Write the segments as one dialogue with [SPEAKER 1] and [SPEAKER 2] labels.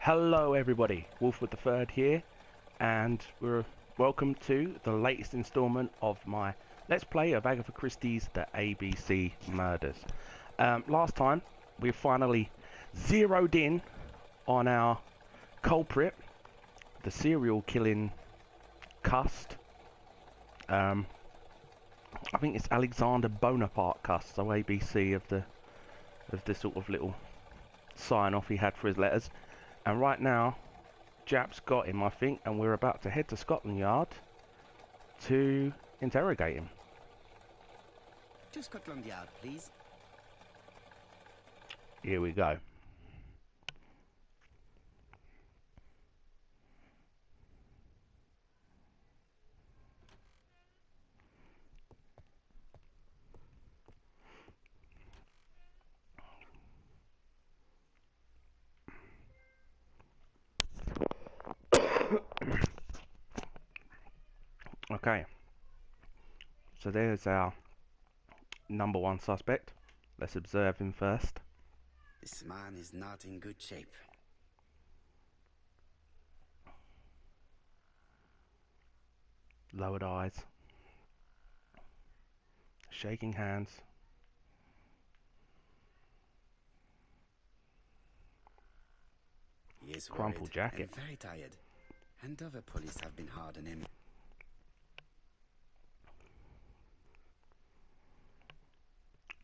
[SPEAKER 1] Hello everybody, Wolfwood The Third here, and we're welcome to the latest instalment of my Let's Play of Agatha Christie's The ABC Murders. Last time we finally zeroed in on our culprit, the serial killing Cust. I think it's Alexander Bonaparte Cust, so ABC of the sort of little sign off he had for his letters. And right now, Jap's got him, I think, and we're about to head to Scotland Yard to interrogate him.
[SPEAKER 2] To Scotland Yard, please.
[SPEAKER 1] Here we go. Okay, so there's our number one suspect. Let's observe him first.
[SPEAKER 2] This man is not in good shape.
[SPEAKER 1] Lowered eyes, shaking hands.
[SPEAKER 2] He is
[SPEAKER 1] Crumpled
[SPEAKER 2] worried
[SPEAKER 1] jacket.
[SPEAKER 2] and very tired, and other police have been hard on him.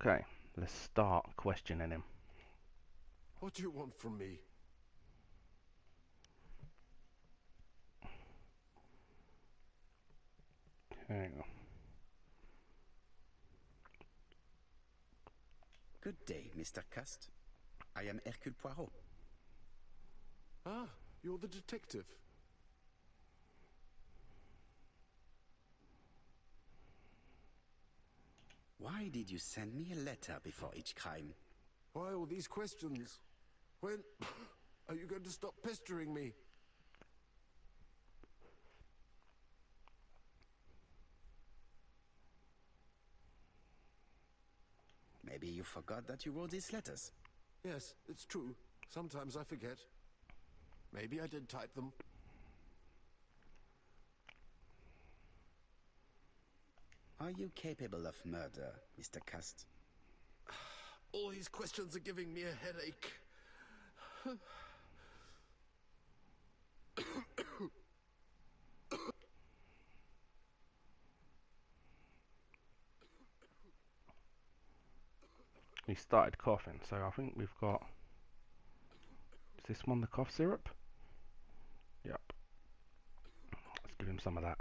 [SPEAKER 1] Okay, let's start questioning him.
[SPEAKER 3] What do you want from me?
[SPEAKER 1] Okay.
[SPEAKER 2] Good day, Mr. Cust. I am Hercule Poirot.
[SPEAKER 3] Ah, you're the detective.
[SPEAKER 2] Why did you send me a letter before each crime?
[SPEAKER 3] Why all these questions? When are you going to stop pestering me?
[SPEAKER 2] Maybe you forgot that you wrote these letters.
[SPEAKER 3] Yes, it's true. Sometimes I forget. Maybe I did type them.
[SPEAKER 2] Are you capable of murder, Mr. Cust?
[SPEAKER 3] All these questions are giving me a headache.
[SPEAKER 1] He started coughing, so I think we've got... Is this one the cough syrup? Yep. Let's give him some of that.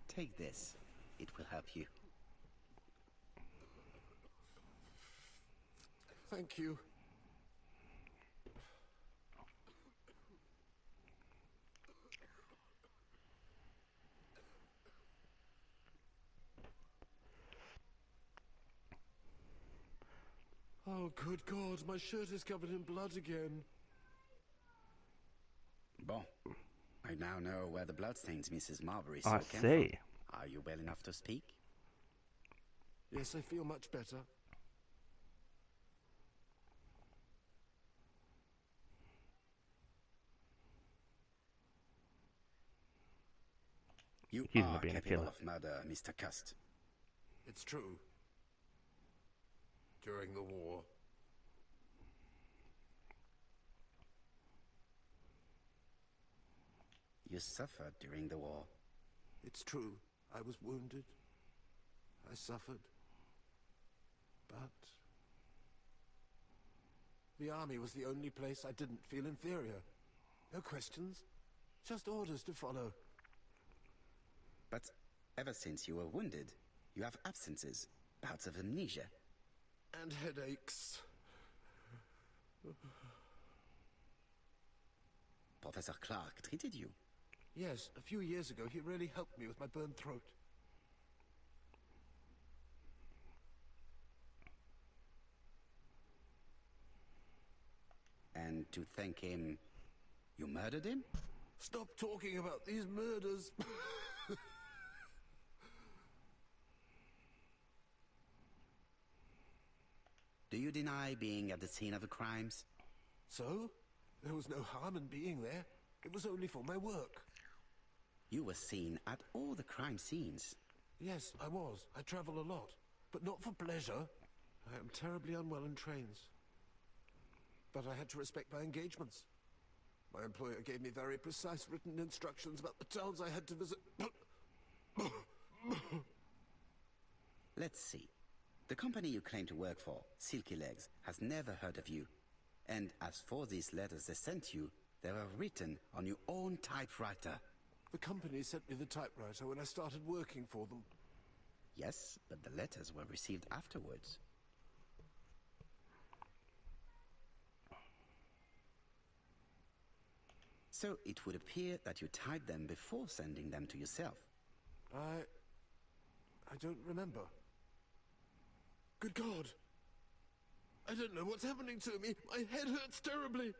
[SPEAKER 2] Take this. It will help you.
[SPEAKER 3] Thank you. Oh, good God, my shirt is covered in blood again.
[SPEAKER 2] Bon. I now know where the bloodstains Mrs. Marbury
[SPEAKER 1] I
[SPEAKER 2] came
[SPEAKER 1] see.
[SPEAKER 2] from. Are you well enough to speak?
[SPEAKER 3] Yes, I feel much better.
[SPEAKER 2] You
[SPEAKER 1] Accusing him
[SPEAKER 2] are
[SPEAKER 1] of being a
[SPEAKER 2] capable
[SPEAKER 1] killer.
[SPEAKER 2] of murder, Mr. Cust.
[SPEAKER 3] It's true. During the war.
[SPEAKER 2] You suffered during the war.
[SPEAKER 3] It's true. I was wounded. I suffered. But the army was the only place I didn't feel inferior. No questions. Just orders to follow.
[SPEAKER 2] But ever since you were wounded, you have absences, bouts of amnesia.
[SPEAKER 3] And headaches.
[SPEAKER 2] Professor Clark treated you.
[SPEAKER 3] Yes, a few years ago he really helped me with my burned throat.
[SPEAKER 2] And to thank him, you murdered him?
[SPEAKER 3] Stop talking about these murders.
[SPEAKER 2] Do you deny being at the scene of the crimes?
[SPEAKER 3] So? There was no harm in being there. It was only for my work.
[SPEAKER 2] You were seen at all the crime scenes.
[SPEAKER 3] Yes, I was. I travel a lot. But not for pleasure. I am terribly unwell in trains. But I had to respect my engagements. My employer gave me very precise written instructions about the towns I had to visit.
[SPEAKER 2] Let's see. The company you claim to work for, Silky Legs, has never heard of you. And as for these letters they sent you, they were written on your own typewriter.
[SPEAKER 3] The company sent me the typewriter when I started working for them.
[SPEAKER 2] Yes, but the letters were received afterwards. So it would appear that you typed them before sending them to yourself.
[SPEAKER 3] I don't remember. Good God! I don't know what's happening to me. My head hurts terribly.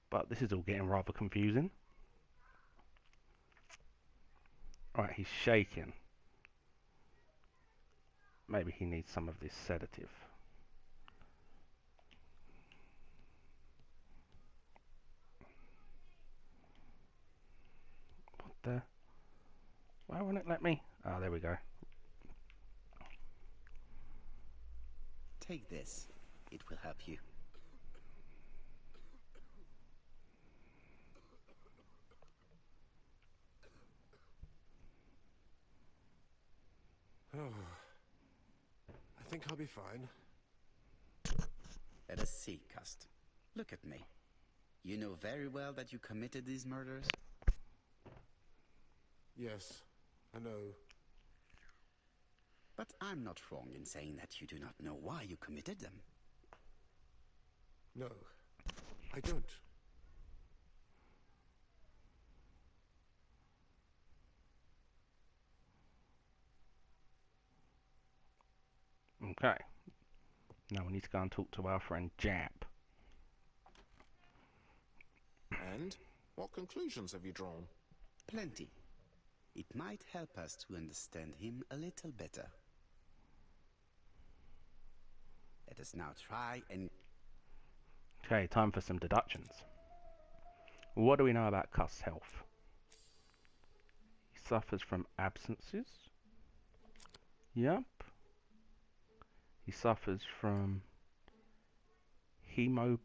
[SPEAKER 1] But this is all getting rather confusing. Right, he's shaking. Maybe he needs some of this sedative. What the? Why won't it let me? Oh, there we go.
[SPEAKER 2] Take this. It will help you.
[SPEAKER 3] Oh, I think I'll be fine.
[SPEAKER 2] Let us see, Cust. Look at me. You know very well that you committed these murders?
[SPEAKER 3] Yes, I know.
[SPEAKER 2] But I'm not wrong in saying that you do not know why you committed them.
[SPEAKER 3] No, I don't.
[SPEAKER 1] Okay. Now we need to go and talk to our friend Jap.
[SPEAKER 4] And what conclusions have you drawn?
[SPEAKER 2] Plenty. It might help us to understand him a little better. Let us now try and...
[SPEAKER 1] Okay, time for some deductions. What do we know about Cust's health? He suffers from absences. Yep. He suffers from hemoplysis.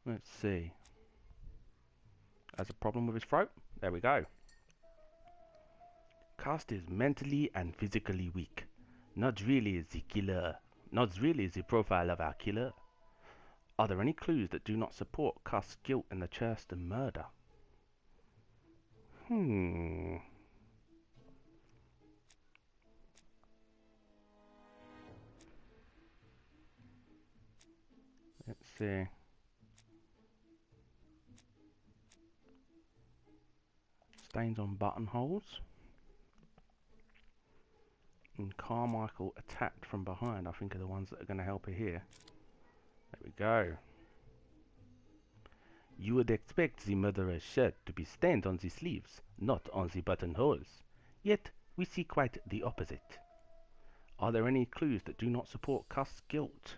[SPEAKER 1] Let's see. Has a problem with his throat? There we go. Cust is mentally and physically weak. Not really the killer. Not really the profile of our killer. Are there any clues that do not support Cust's guilt in the Churston murder? Let's see. Stains on buttonholes. And Carmichael attacked from behind, I think, are the ones that are going to help her here. There we go. You would expect the murderer's shirt to be stained on the sleeves, not on the buttonholes. Yet, we see quite the opposite. Are there any clues that do not support Cust's guilt?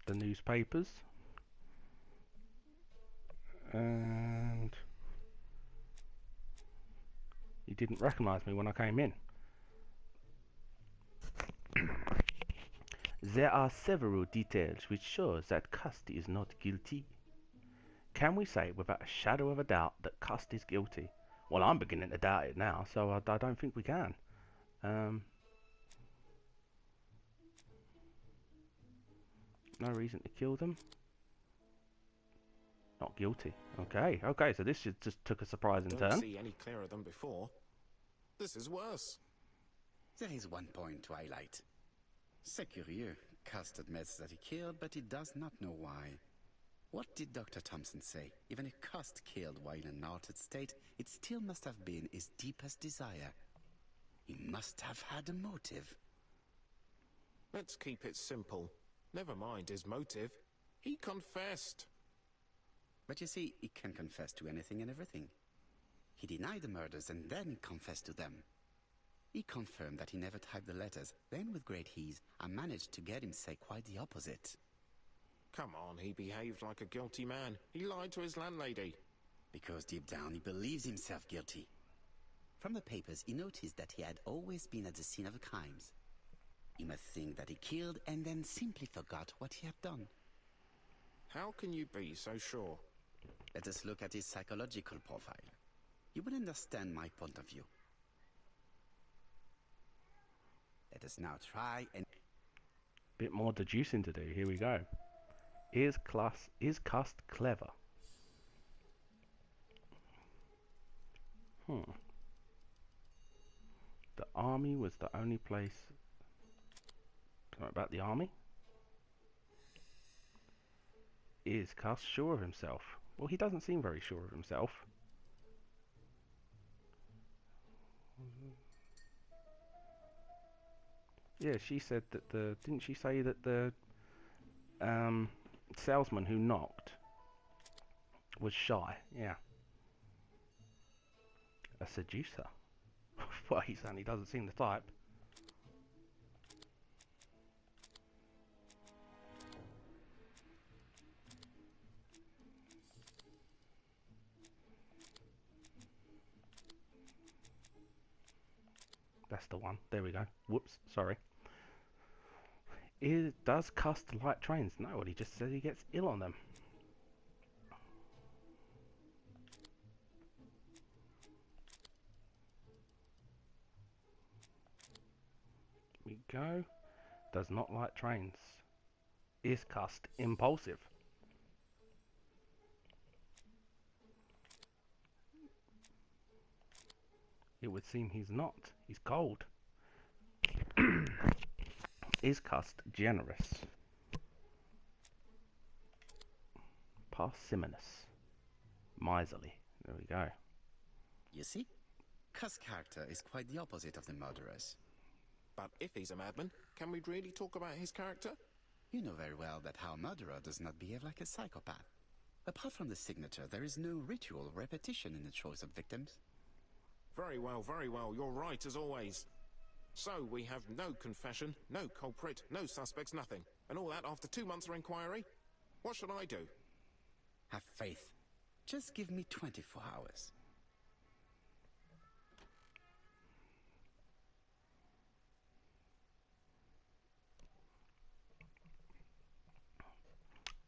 [SPEAKER 1] The newspapers. And he didn't recognise me when I came in. There are several details which show that Cust is not guilty. Can we say without a shadow of a doubt that Cust is guilty? Well, I'm beginning to doubt it now, so I don't think we can. No reason to kill them. Not guilty. Okay, so this just took a surprising turn.
[SPEAKER 4] Don't see any clearer than before. This is worse.
[SPEAKER 2] There is one point to highlight. C'est curieux. Cust admits that he killed, but he does not know why. What did Dr. Thompson say? Even if Cust killed while in an altered state, it still must have been his deepest desire. He must have had a motive.
[SPEAKER 4] Let's keep it simple. Never mind his motive. He confessed.
[SPEAKER 2] But you see, he can confess to anything and everything. He denied the murders and then he confessed to them. He confirmed that he never typed the letters. Then, with great ease, I managed to get him say quite the opposite.
[SPEAKER 4] Come on, he behaved like a guilty man. He lied to his landlady.
[SPEAKER 2] Because deep down he believes himself guilty. From the papers, he noticed that he had always been at the scene of the crimes. He must think that he killed and then simply forgot what he had done.
[SPEAKER 4] How can you be so sure?
[SPEAKER 2] Let us look at his psychological profile. You will understand my point of view. Let us now try and...
[SPEAKER 1] Bit more deducing to do. Here we go. Is Cust clever? The army was the only place... Something about the army? Is Cust sure of himself? Well, he doesn't seem very sure of himself. Yeah, she said that the... Didn't she say that the salesman who knocked was shy? Yeah. A seducer? Well, he certainly doesn't seem the type. That's the one. There we go. Whoops, sorry. Does Cust like trains? No, well, he just says he gets ill on them. We go. Does not like trains. Is Cust impulsive? It would seem he's not. He's cold. Is Cust generous? Parsimonious. Miserly. There we go.
[SPEAKER 2] You see? Cust's character is quite the opposite of the murderer's.
[SPEAKER 4] But if he's a madman, can we really talk about his character?
[SPEAKER 2] You know very well that our murderer does not behave like a psychopath. Apart from the signature, there is no ritual repetition in the choice of victims.
[SPEAKER 4] Very well, you're right as always. So, we have no confession, no culprit, no suspects, nothing. And all that after 2 months of inquiry? What should I do?
[SPEAKER 2] Have faith. Just give me 24 hours.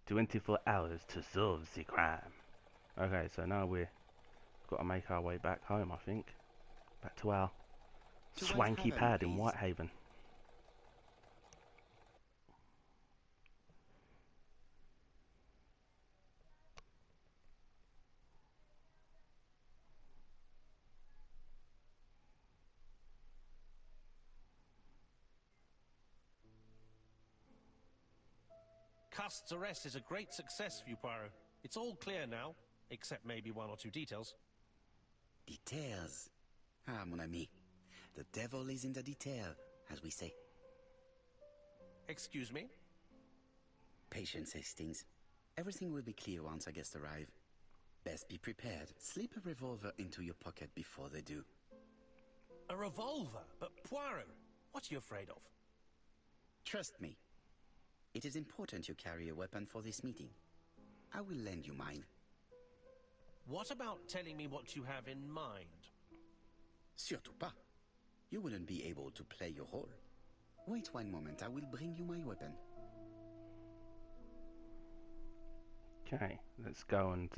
[SPEAKER 1] "24 hours to solve the crime." Okay, so now we've got to make our way back home, I think. Back to our swanky
[SPEAKER 2] Whitehaven,
[SPEAKER 1] pad in
[SPEAKER 2] please.
[SPEAKER 1] Whitehaven.
[SPEAKER 5] Cust's arrest is a great success for you, Poirot. It's all clear now, except maybe 1 or 2 details.
[SPEAKER 2] Details. Ah, mon ami. The devil is in the detail, as we say.
[SPEAKER 5] Excuse me?
[SPEAKER 2] Patience, Hastings. Everything will be clear once our guests arrive. Best be prepared. Slip a revolver into your pocket before they do.
[SPEAKER 5] A revolver? But Poirot, what are you afraid of?
[SPEAKER 2] Trust me. It is important you carry a weapon for this meeting. I will lend you mine.
[SPEAKER 5] What about telling me what you have in mind?
[SPEAKER 2] Surtout pas. You wouldn't be able to play your role. Wait 1 moment, I will bring you my weapon.
[SPEAKER 1] Okay, let's go and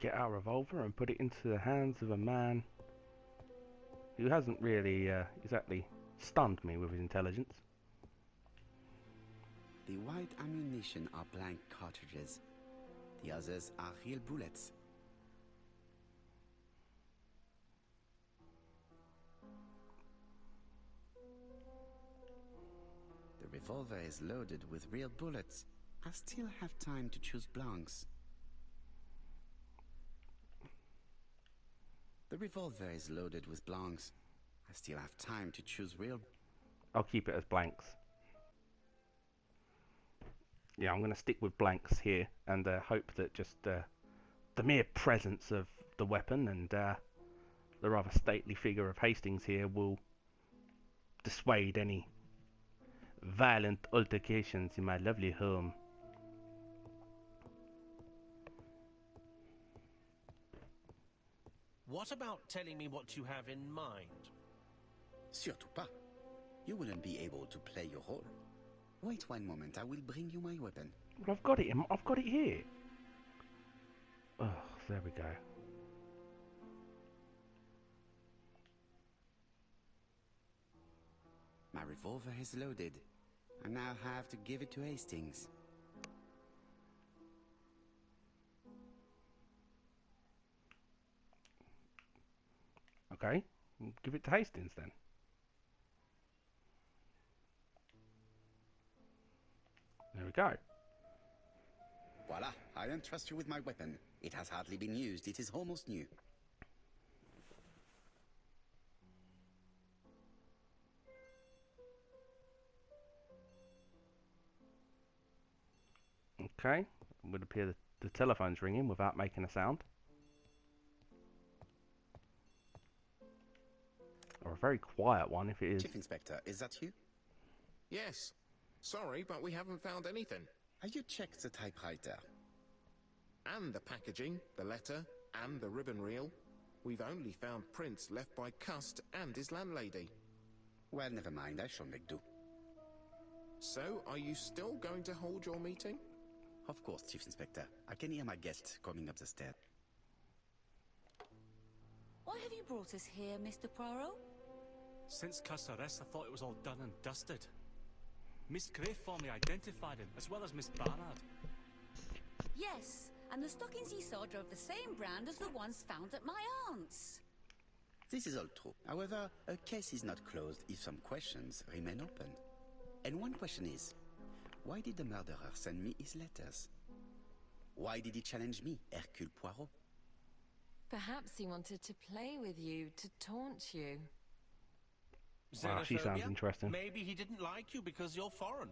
[SPEAKER 1] get our revolver and put it into the hands of a man who hasn't really exactly stunned me with his intelligence.
[SPEAKER 2] The white ammunition are blank cartridges. The others are real bullets. The revolver is loaded with real bullets. I still have time to choose blanks. The revolver is loaded with blanks. I still have time to choose real...
[SPEAKER 1] I'll keep it as blanks. yeah, I'm going to stick with blanks here and hope that just the mere presence of the weapon and the rather stately figure of Hastings here will dissuade any violent altercations in my lovely home.
[SPEAKER 5] What about telling me what you have in mind?
[SPEAKER 2] Surtout pas. You wouldn't be able to play your role. Wait one moment, I will bring you my weapon.
[SPEAKER 1] Well, I've got it. I've got it here. Oh, there we go.
[SPEAKER 2] My revolver is loaded. I now have to give it to Hastings.
[SPEAKER 1] Okay, give it to Hastings then. There we go.
[SPEAKER 2] Voila, I entrust you with my weapon. It has hardly been used, it is almost new.
[SPEAKER 1] Okay, it would appear that the telephone's ringing without making a sound. Or a very quiet one if it is.
[SPEAKER 2] Chief Inspector, is that you?
[SPEAKER 4] Yes. Sorry, but we haven't found anything.
[SPEAKER 2] Have you checked the typewriter?
[SPEAKER 4] And the packaging, the letter, and the ribbon reel. We've only found prints left by Cust and his landlady.
[SPEAKER 2] Well, never mind, I shall make do.
[SPEAKER 4] So, are you still going to hold your meeting?
[SPEAKER 2] Of course, Chief Inspector. I can hear my guest coming up the stairs.
[SPEAKER 6] Why have you brought us here, Mr. Poirot?
[SPEAKER 7] Since Cust's arrest, I thought it was all done and dusted. Miss Gray formally identified him, as well as Miss Barnard.
[SPEAKER 6] Yes, and the stockings he saw drove the same brand as the ones found at my aunt's.
[SPEAKER 2] This is all true. However, a case is not closed if some questions remain open. And one question is, why did the murderer send me his letters? Why did he challenge me, Hercule Poirot?
[SPEAKER 8] Perhaps he wanted to play with you, to taunt you.
[SPEAKER 1] Wow, she sounds
[SPEAKER 5] Xenophobia?
[SPEAKER 1] interesting.
[SPEAKER 5] Maybe he didn't like you because you're foreign.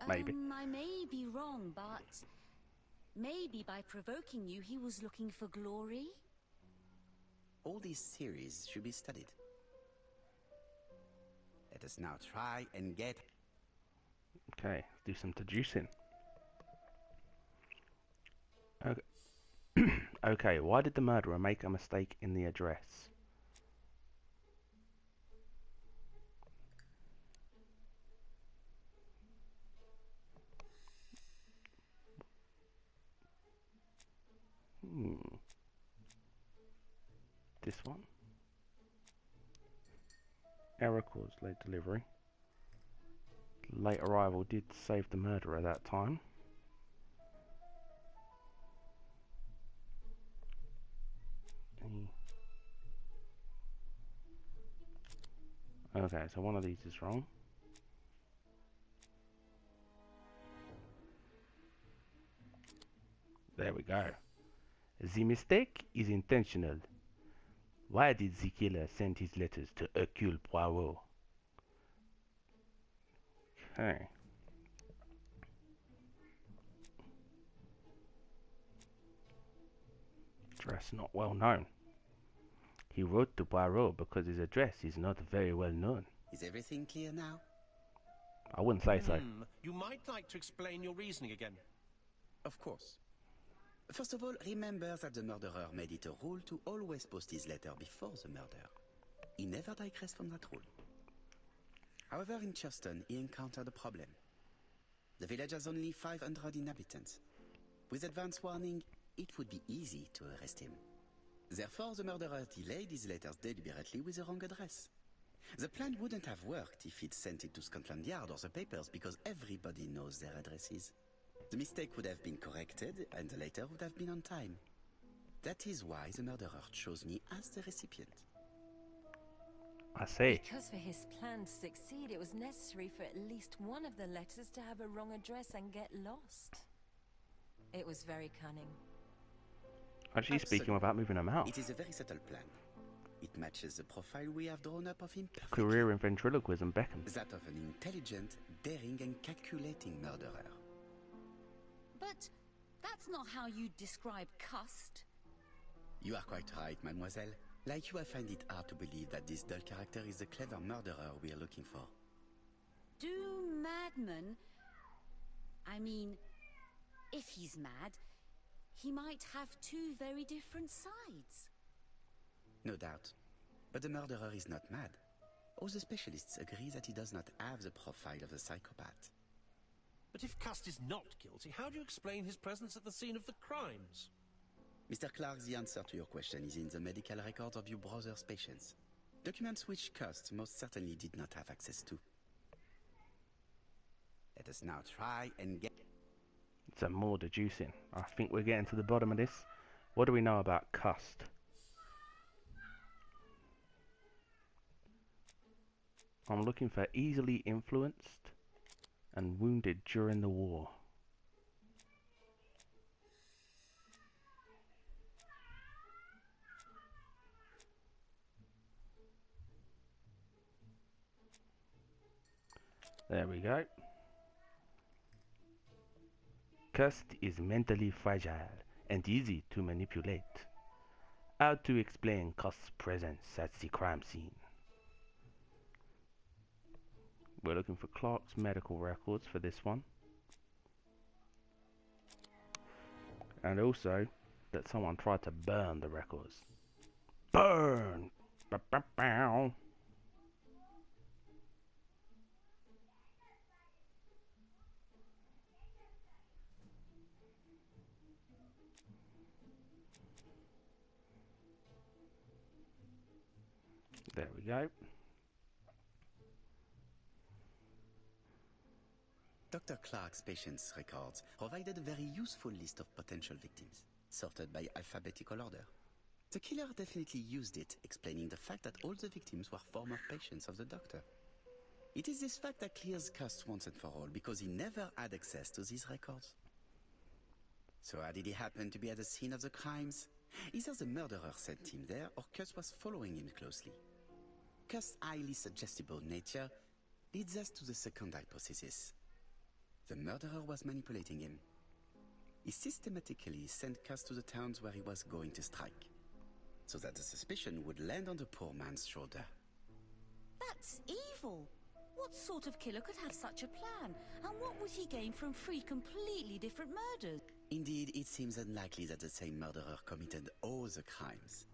[SPEAKER 1] Maybe.
[SPEAKER 6] I may be wrong, but maybe by provoking you, he was looking for glory?
[SPEAKER 2] All these theories should be studied. Let us now try and get...
[SPEAKER 1] Okay, do some deducing. Okay. Okay, why did the murderer make a mistake in the address? This one. Error caused late delivery. Late arrival did save the murderer that time. Okay, so one of these is wrong. There we go. The mistake is intentional. Why did the killer send his letters to Hercule Poirot? Okay. Address not well known. He wrote to Poirot because his address is not very well known.
[SPEAKER 2] Is everything clear now?
[SPEAKER 1] I wouldn't say so.
[SPEAKER 5] You might like to explain your reasoning again.
[SPEAKER 2] Of course. First of all, remember that the murderer made it a rule to always post his letter before the murder. He never digressed from that rule. However, in Churston, he encountered a problem. The village has only 500 inhabitants. With advance warning, it would be easy to arrest him. Therefore, the murderer delayed his letters deliberately with the wrong address. The plan wouldn't have worked if he'd sent it to Scotland Yard or the papers because everybody knows their addresses. The mistake would have been corrected and the letter would have been on time. That is why the murderer chose me as the recipient.
[SPEAKER 1] I see.
[SPEAKER 8] Because for his plan to succeed, it was necessary for at least one of the letters to have a wrong address and get lost. It was very cunning.
[SPEAKER 1] Actually speaking about moving them out.
[SPEAKER 2] It is a very subtle plan. It matches the profile we have drawn up of him perfectly.
[SPEAKER 1] Career in ventriloquism beckons.
[SPEAKER 2] That of an intelligent, daring and calculating murderer.
[SPEAKER 6] But that's not how you describe Cust.
[SPEAKER 2] You are quite right, mademoiselle. Like you, I find it hard to believe that this dull character is the clever murderer we are looking for.
[SPEAKER 6] Do madmen... I mean, if he's mad, he might have two very different sides.
[SPEAKER 2] No doubt. But the murderer is not mad. All the specialists agree that he does not have the profile of the psychopath.
[SPEAKER 5] But if Cust is not guilty, how do you explain his presence at the scene of the crimes?
[SPEAKER 2] Mr. Clark, the answer to your question is in the medical records of your brother's patients. Documents which Cust most certainly did not have access to. Let us now try and get...
[SPEAKER 1] Some more deducing. I think we're getting to the bottom of this. What do we know about Cust? I'm looking for easily influenced and wounded during the war. There we go. Cust is mentally fragile and easy to manipulate. How to explain Cust's presence at the crime scene? We're looking for Clark's medical records for this one. And also that someone tried to burn the records. Burn! Ba-ba-bow. There we go.
[SPEAKER 2] Dr. Clark's patients' records provided a very useful list of potential victims, sorted by alphabetical order. The killer definitely used it, explaining the fact that all the victims were former patients of the doctor. It is this fact that clears Cust once and for all, because he never had access to these records. So how did he happen to be at the scene of the crimes? Either the murderer sent him there, or Cust was following him closely. Cust's highly suggestible nature leads us to the second hypothesis. The murderer was manipulating him. He systematically sent Cust to the towns where he was going to strike, so that the suspicion would land on the poor man's shoulder.
[SPEAKER 6] That's evil. What sort of killer could have such a plan? And what would he gain from three completely different murders?
[SPEAKER 2] Indeed, it seems unlikely that the same murderer committed all the crimes.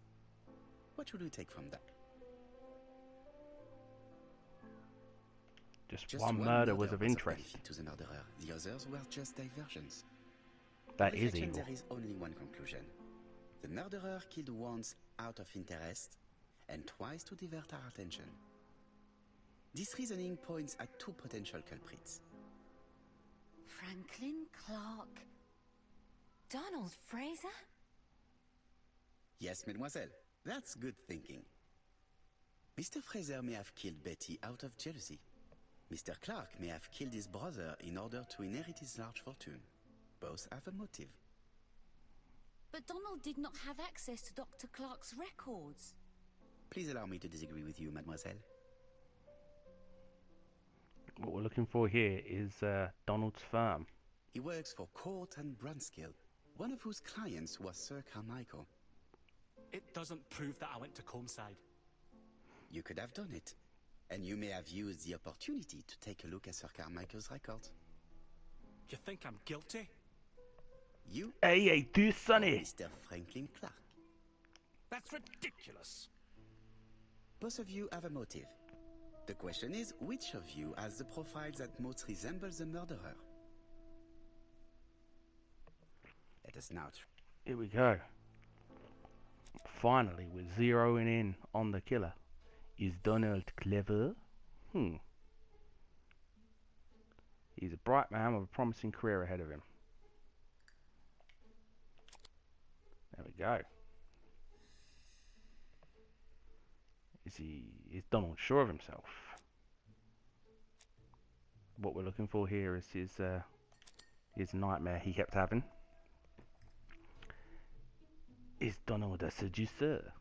[SPEAKER 2] What should we take from that?
[SPEAKER 1] Just one murder was of interest.
[SPEAKER 2] To the murderer. The others were just diversions.
[SPEAKER 1] That is evil.
[SPEAKER 2] There is only one conclusion. The murderer killed once out of interest and twice to divert our attention. This reasoning points at two potential culprits.
[SPEAKER 6] Franklin Clark.
[SPEAKER 8] Donald Fraser?
[SPEAKER 2] Yes, mademoiselle. That's good thinking. Mr. Fraser may have killed Betty out of jealousy. Mr. Clark may have killed his brother in order to inherit his large fortune. Both have a motive.
[SPEAKER 6] But Donald did not have access to Dr. Clark's records.
[SPEAKER 2] Please allow me to disagree with you, mademoiselle.
[SPEAKER 1] What we're looking for here is Donald's firm.
[SPEAKER 2] He works for Court and Brunskill, one of whose clients was Sir Carmichael.
[SPEAKER 7] It doesn't prove that I went to Comeside.
[SPEAKER 2] You could have done it. And you may have used the opportunity to take a look at Sir Carmichael's records.
[SPEAKER 7] You think I'm guilty?
[SPEAKER 2] You?
[SPEAKER 1] Hey, too sunny.
[SPEAKER 2] Mr. Franklin Clark.
[SPEAKER 5] That's ridiculous.
[SPEAKER 2] Both of you have a motive. The question is, which of you has the profile that most resembles the murderer? Let us now try.
[SPEAKER 1] Here we go. Finally, we're zeroing in on the killer. Is Donald clever? He's a bright man with a promising career ahead of him. There we go. Is Donald sure of himself? What we're looking for here is his nightmare he kept having. Is Donald a seducer?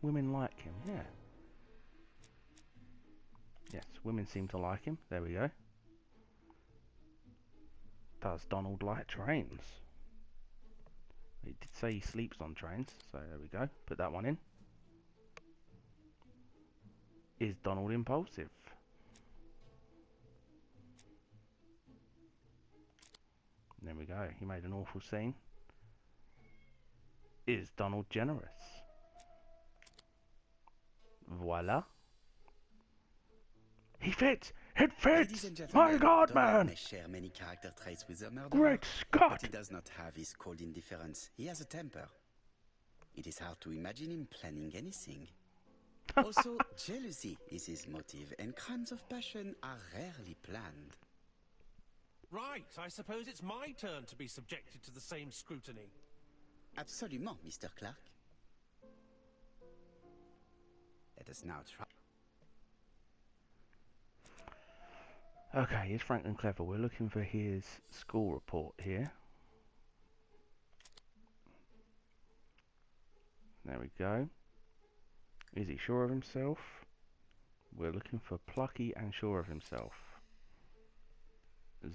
[SPEAKER 1] Women like him, yeah. Yes, women seem to like him. There we go. Does Donald like trains? He did say he sleeps on trains, so there we go. Put that one in. Is Donald impulsive? There we go. He made an awful scene. Is Donald generous? Voila. He fits! It
[SPEAKER 2] Ladies
[SPEAKER 1] fits!
[SPEAKER 2] and
[SPEAKER 1] My
[SPEAKER 2] gentlemen,
[SPEAKER 1] God,
[SPEAKER 2] Donald
[SPEAKER 1] man!
[SPEAKER 2] may share many character traits with the murderer,
[SPEAKER 1] Great Scott!
[SPEAKER 2] but he does not have his cold indifference. He has a temper. It is hard to imagine him planning anything. Also, jealousy is his motive, and crimes of passion are rarely planned.
[SPEAKER 5] Right, I suppose it's my turn to be subjected to the same scrutiny.
[SPEAKER 2] Absolument, Mr. Clark. Let us now try.
[SPEAKER 1] Okay, is Franklin clever? We're looking for his school report here. There we go. Is he sure of himself? We're looking for plucky and sure of himself.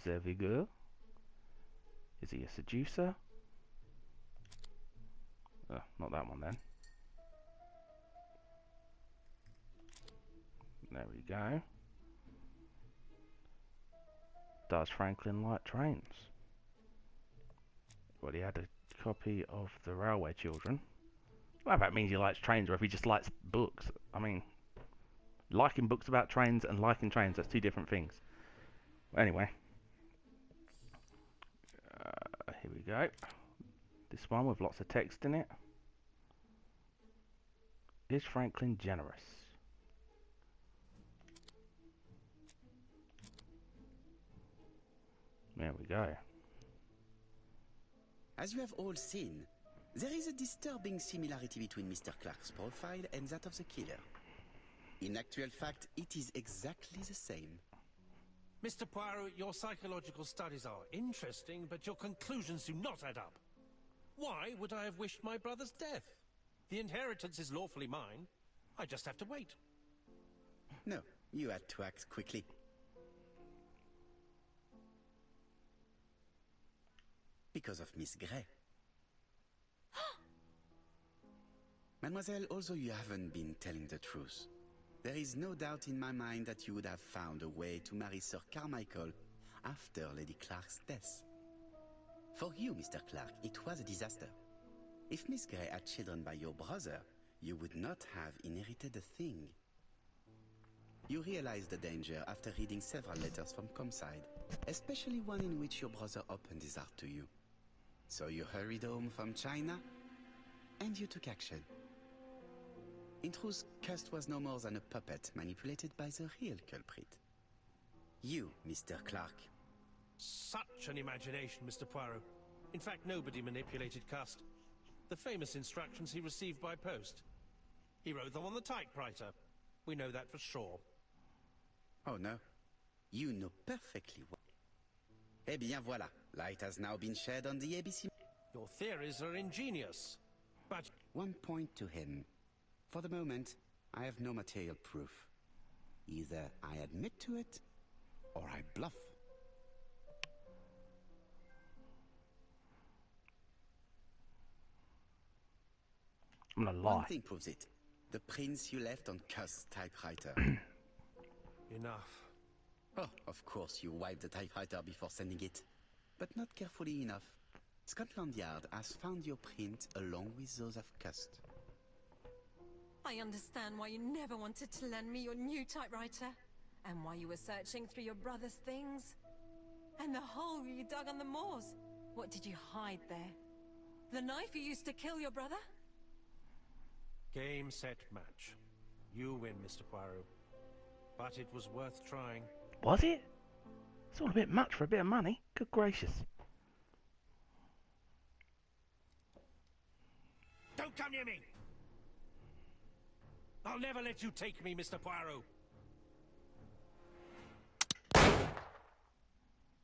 [SPEAKER 1] The vigor. Is he a seducer? Not that one then. There we go. Does Franklin like trains? Well, he had a copy of The Railway Children. Well, that means he likes trains, or if he just likes books. I mean, liking books about trains and liking trains, that's two different things. Anyway. Here we go. This one with lots of text in it. Is Franklin generous? There we go.
[SPEAKER 2] As you have all seen, there is a disturbing similarity between Mr. Clark's profile and that of the killer. In actual fact, it is exactly the same.
[SPEAKER 5] Mr. Poirot, your psychological studies are interesting, but your conclusions do not add up. Why would I have wished my brother's death? The inheritance is lawfully mine. I just have to wait.
[SPEAKER 2] No, you had to act quickly. Because of Miss Grey. Mademoiselle, although you haven't been telling the truth, there is no doubt in my mind that you would have found a way to marry Sir Carmichael after Lady Clark's death. For you, Mr. Clark, it was a disaster. If Miss Grey had children by your brother, you would not have inherited a thing. You realized the danger after reading several letters from Comside, especially one in which your brother opened his heart to you. So you hurried home from China, and you took action. In truth, Cust was no more than a puppet manipulated by the real culprit. You, Mr. Clark.
[SPEAKER 5] Such an imagination, Mr. Poirot. In fact, nobody manipulated Cust. The famous instructions he received by post. He wrote them on the typewriter. We know that for sure.
[SPEAKER 2] Oh no, you know perfectly well. Eh bien voilà, light has now been shed on the ABC.
[SPEAKER 5] Your theories are ingenious, but...
[SPEAKER 2] One point to him. For the moment, I have no material proof. Either I admit to it, or I bluff.
[SPEAKER 1] I'm gonna lie.
[SPEAKER 2] One thing proves it. The prints you left on Cust's typewriter.
[SPEAKER 5] Enough.
[SPEAKER 2] Oh, of course you wiped the typewriter before sending it. But not carefully enough. Scotland Yard has found your print along with those of Cust.
[SPEAKER 8] I understand why you never wanted to lend me your new typewriter. And why you were searching through your brother's things. And the hole you dug on the moors. What did you hide there? The knife you used to kill your brother?
[SPEAKER 5] Game, set, match. You win, Mr. Poirot. But it was worth trying.
[SPEAKER 1] Was it? It's all a bit much for a bit of money. Good gracious.
[SPEAKER 5] Don't come near me! I'll never let you take me, Mr. Poirot.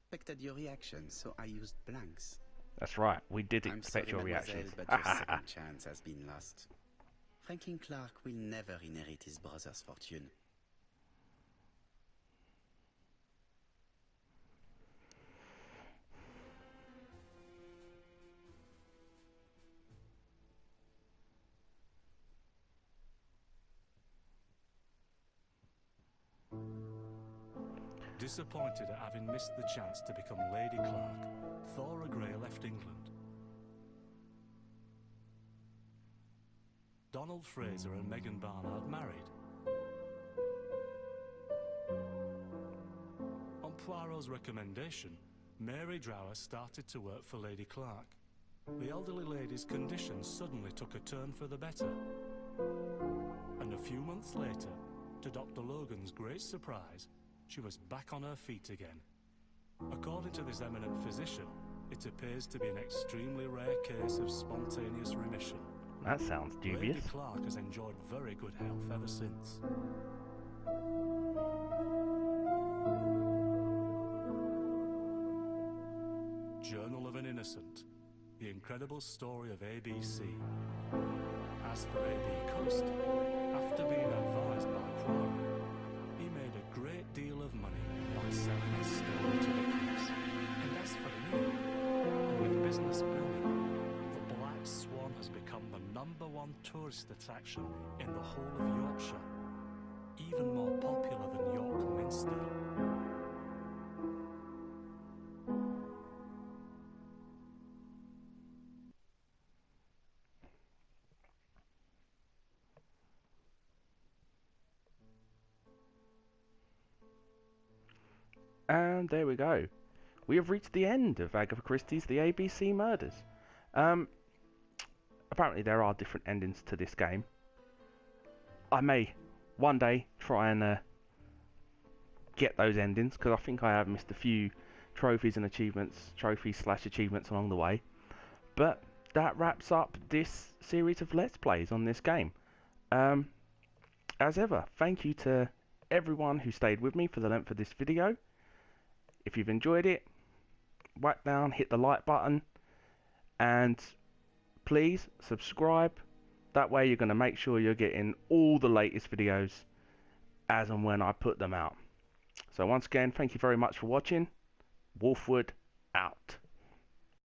[SPEAKER 2] Expected your reaction, so I used blanks.
[SPEAKER 1] That's right. We did
[SPEAKER 2] I'm
[SPEAKER 1] expect
[SPEAKER 2] sorry,
[SPEAKER 1] your
[SPEAKER 2] mademoiselle,
[SPEAKER 1] reactions.
[SPEAKER 2] but your second chance has been lost. Franklin Clark will never inherit his brother's fortune.
[SPEAKER 7] Disappointed at having missed the chance to become Lady Clark, Thora Grey left England. Donald Fraser and Megan Barnard married. On Poirot's recommendation, Mary Drower started to work for Lady Clark. The elderly lady's condition suddenly took a turn for the better. And a few months later, to Dr. Logan's great surprise, she was back on her feet again. According to this eminent physician, it appears to be an extremely rare case of spontaneous remission.
[SPEAKER 1] That sounds dubious.
[SPEAKER 7] Lady Clark has enjoyed very good health ever since. Journal of an Innocent. The incredible story of ABC. As for A.B. Coast, after being advised by Poirot, he made a great deal of money by selling his story to the press. And as for me, and with business booming, the Black Swan has become the #1 tourist attraction in the whole of Yorkshire, even more popular than York Minster.
[SPEAKER 1] And there we go. We have reached the end of Agatha Christie's The ABC Murders. Apparently there are different endings to this game. I may one day try and get those endings, because I think I have missed a few trophies and achievements, trophies/achievements along the way. But that wraps up this series of Let's Plays on this game. As ever, thank you to everyone who stayed with me for the length of this video. If you've enjoyed it, whack down, hit the like button, and please subscribe. That way you're going to make sure you're getting all the latest videos as and when I put them out. So once again, thank you very much for watching. Wolfwood